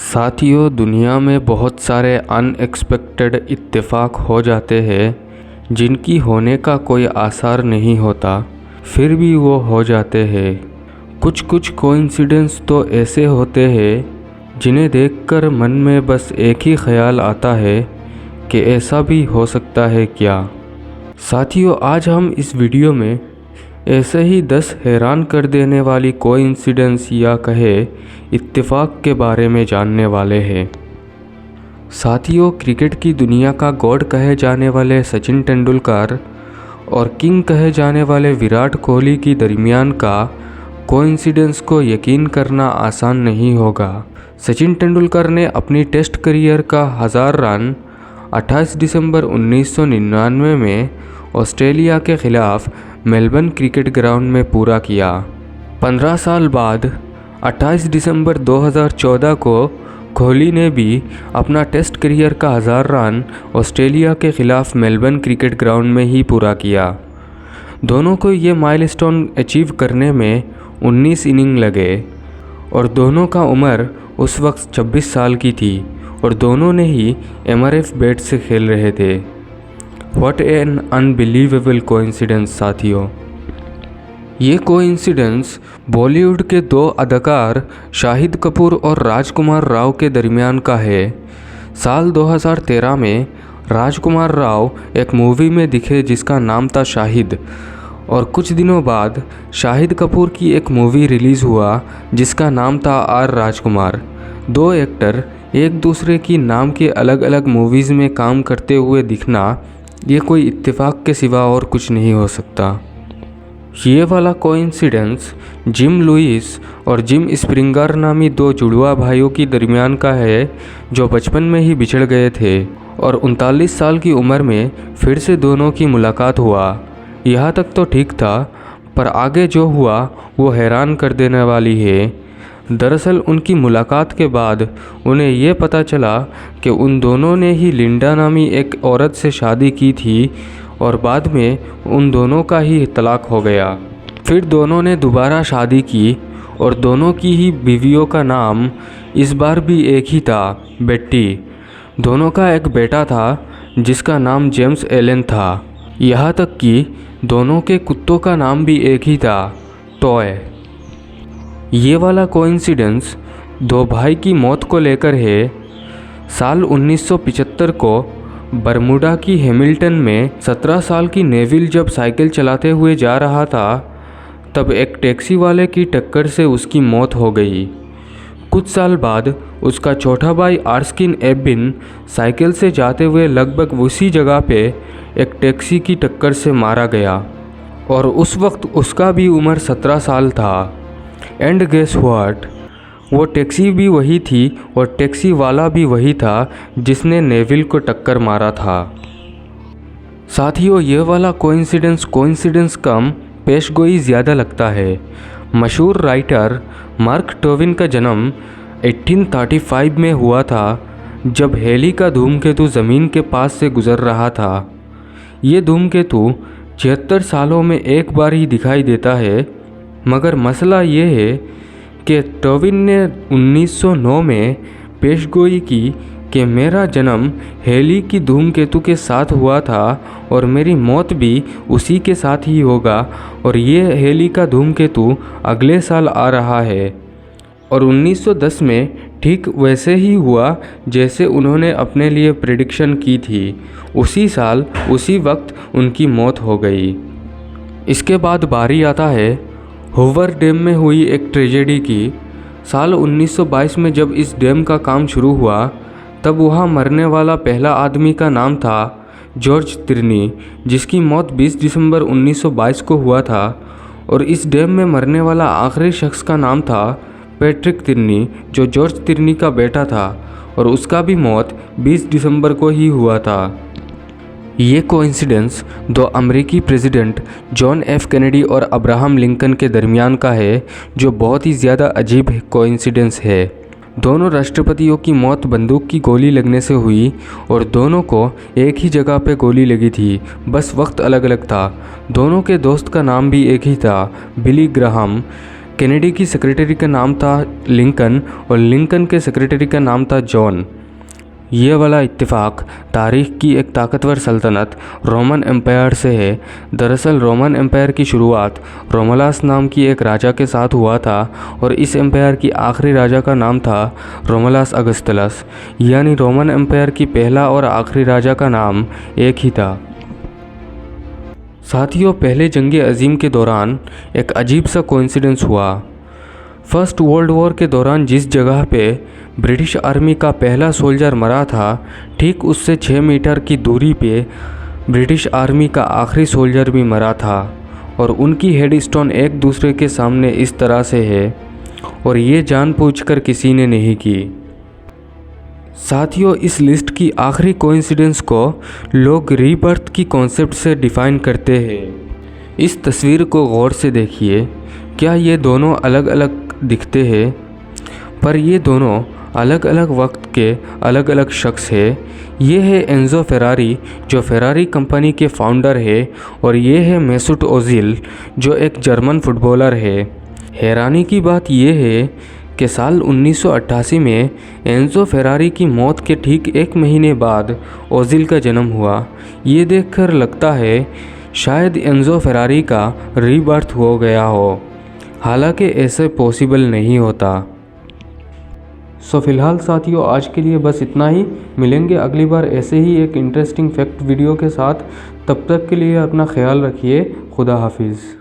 साथियों, दुनिया में बहुत सारे अनएक्सपेक्टेड इत्तेफाक हो जाते हैं जिनकी होने का कोई आसार नहीं होता, फिर भी वो हो जाते हैं। कुछ कुछ कोइंसिडेंस तो ऐसे होते हैं जिन्हें देखकर मन में बस एक ही ख्याल आता है कि ऐसा भी हो सकता है क्या। साथियों, आज हम इस वीडियो में ऐसे ही 10 हैरान कर देने वाली कोइंसिडेंस या कहे इत्तेफाक के बारे में जानने वाले हैं। साथियों, क्रिकेट की दुनिया का गॉड कहे जाने वाले सचिन तेंदुलकर और किंग कहे जाने वाले विराट कोहली की दरमियान का कोइंसिडेंस को यकीन करना आसान नहीं होगा। सचिन तेंदुलकर ने अपनी टेस्ट करियर का 1000 रन 28 दिसंबर 1999 में ऑस्ट्रेलिया के खिलाफ मेलबर्न क्रिकेट ग्राउंड में पूरा किया। 15 साल बाद 28 दिसंबर 2014 को कोहली ने भी अपना टेस्ट करियर का 1000 रन ऑस्ट्रेलिया के खिलाफ मेलबर्न क्रिकेट ग्राउंड में ही पूरा किया। दोनों को ये माइलस्टोन अचीव करने में 19 इनिंग लगे और दोनों का उम्र उस वक्त 26 साल की थी और दोनों ने ही MRF बैट से खेल रहे थे। व्हाट एन अनबिलीवेबल कोइंसिडेंस साथियों। ये कोइंसिडेंस बॉलीवुड के 2 अदाकार शाहिद कपूर और राजकुमार राव के दरमियान का है। साल 2013 में राजकुमार राव एक मूवी में दिखे जिसका नाम था शाहिद, और कुछ दिनों बाद शाहिद कपूर की एक मूवी रिलीज़ हुआ जिसका नाम था आर राजकुमार। 2 एक्टर एक दूसरे की नाम के अलग अलग मूवीज़ में काम करते हुए दिखना ये कोई इत्तेफाक के सिवा और कुछ नहीं हो सकता। ये वाला कोइंसिडेंस जिम लुइस और जिम स्प्रिंगर नामी 2 जुड़वा भाइयों की दरमियान का है जो बचपन में ही बिछड़ गए थे और 39 साल की उम्र में फिर से दोनों की मुलाकात हुआ। यहाँ तक तो ठीक था, पर आगे जो हुआ वो हैरान कर देने वाली है। दरअसल उनकी मुलाकात के बाद उन्हें ये पता चला कि उन दोनों ने ही लिंडा नामी एक औरत से शादी की थी और बाद में उन दोनों का ही तलाक हो गया। फिर दोनों ने दोबारा शादी की और दोनों की ही बीवियों का नाम इस बार भी एक ही था, बेट्टी। दोनों का एक बेटा था जिसका नाम जेम्स एलन था। यहाँ तक कि दोनों के कुत्तों का नाम भी एक ही था, टॉय। ये वाला कोइंसिडेंस 2 भाई की मौत को लेकर है। साल 1975 को बरमूडा की हैमिल्टन में 17 साल की नेविल जब साइकिल चलाते हुए जा रहा था तब एक टैक्सी वाले की टक्कर से उसकी मौत हो गई। कुछ साल बाद उसका छोटा भाई आर्स्किन एबिन साइकिल से जाते हुए लगभग उसी जगह पे एक टैक्सी की टक्कर से मारा गया और उस वक्त उसका भी उम्र 17 साल था। एंड गेस व्हाट, वो टैक्सी भी वही थी और टैक्सी वाला भी वही था जिसने नेविल को टक्कर मारा था। साथियों, ये वाला कोइंसिडेंस कम पेशगोई ज़्यादा लगता है। मशहूर राइटर मार्क ट्वेन का जन्म 1835 में हुआ था जब हेली का धूमकेतु ज़मीन के पास से गुज़र रहा था। ये धूमकेतु 76 सालों में एक बार ही दिखाई देता है, मगर मसला ये है कि ट्वेन ने 1909 में पेशगोई की कि मेरा जन्म हेली की धूमकेतु के साथ हुआ था और मेरी मौत भी उसी के साथ ही होगा और ये हेली का धूमकेतु अगले साल आ रहा है। और 1910 में ठीक वैसे ही हुआ जैसे उन्होंने अपने लिए प्रेडिक्शन की थी। उसी साल उसी वक्त उनकी मौत हो गई। इसके बाद बारी आता है हूवर डैम में हुई एक ट्रेजेडी की। साल 1922 में जब इस डैम का काम शुरू हुआ तब वहाँ मरने वाला पहला आदमी का नाम था जॉर्ज तिर्नी, जिसकी मौत 20 दिसंबर 1922 को हुआ था। और इस डैम में मरने वाला आखिरी शख्स का नाम था पैट्रिक तिर्नी, जो जॉर्ज तिर्नी का बेटा था और उसका भी मौत 20 दिसंबर को ही हुआ था। ये कोइंसिडेंस 2 अमेरिकी प्रेसिडेंट जॉन एफ कैनेडी और अब्राहम लिंकन के दरमियान का है, जो बहुत ही ज़्यादा अजीब कोइंसिडेंस है। दोनों राष्ट्रपतियों की मौत बंदूक की गोली लगने से हुई और दोनों को एक ही जगह पे गोली लगी थी, बस वक्त अलग अलग था। दोनों के दोस्त का नाम भी एक ही था, बिली ग्राहम। कैनेडी की सेक्रेटरी का नाम था लिंकन और लिंकन के सेक्रेटरी का नाम था जॉन। ये वाला इत्तेफाक तारीख की एक ताकतवर सल्तनत रोमन एम्पायर से है। दरअसल रोमन एम्पायर की शुरुआत रोमुलस नाम की एक राजा के साथ हुआ था और इस एम्पायर की आखिरी राजा का नाम था रोमुलस अगस्तस, यानी रोमन एम्पायर की पहला और आखिरी राजा का नाम एक ही था। साथियों, पहले जंग अजीम के दौरान एक अजीब सा कोइंसिडेंस हुआ। फर्स्ट वर्ल्ड वॉर के दौरान जिस जगह पे ब्रिटिश आर्मी का पहला सोल्जर मरा था, ठीक उससे 6 मीटर की दूरी पे ब्रिटिश आर्मी का आखिरी सोल्जर भी मरा था और उनकी हेडस्टोन एक दूसरे के सामने इस तरह से है और ये जानबूझकर किसी ने नहीं की। साथियों, इस लिस्ट की आखिरी कोइंसिडेंस को लोग रीबर्थ की कॉन्सेप्ट से डिफ़ाइन करते हैं। इस तस्वीर को गौर से देखिए। क्या ये दोनों अलग अलग दिखते हैं? पर ये दोनों अलग अलग वक्त के अलग अलग शख्स है। ये है एंजो फेरारी जो फेरारी कंपनी के फाउंडर है और ये है मेसूट ओजिल जो एक जर्मन फुटबॉलर है। हैरानी की बात यह है कि साल 1988 में एंजो फेरारी की मौत के ठीक 1 महीने बाद ओजिल का जन्म हुआ। ये देखकर लगता है शायद एंजो फेरारी का रीबर्थ हो गया हो, हालांकि ऐसे पॉसिबल नहीं होता। सो फिलहाल साथियों, आज के लिए बस इतना ही। मिलेंगे अगली बार ऐसे ही एक इंटरेस्टिंग फैक्ट वीडियो के साथ। तब तक के लिए अपना ख्याल रखिए। खुदा हाफिज़।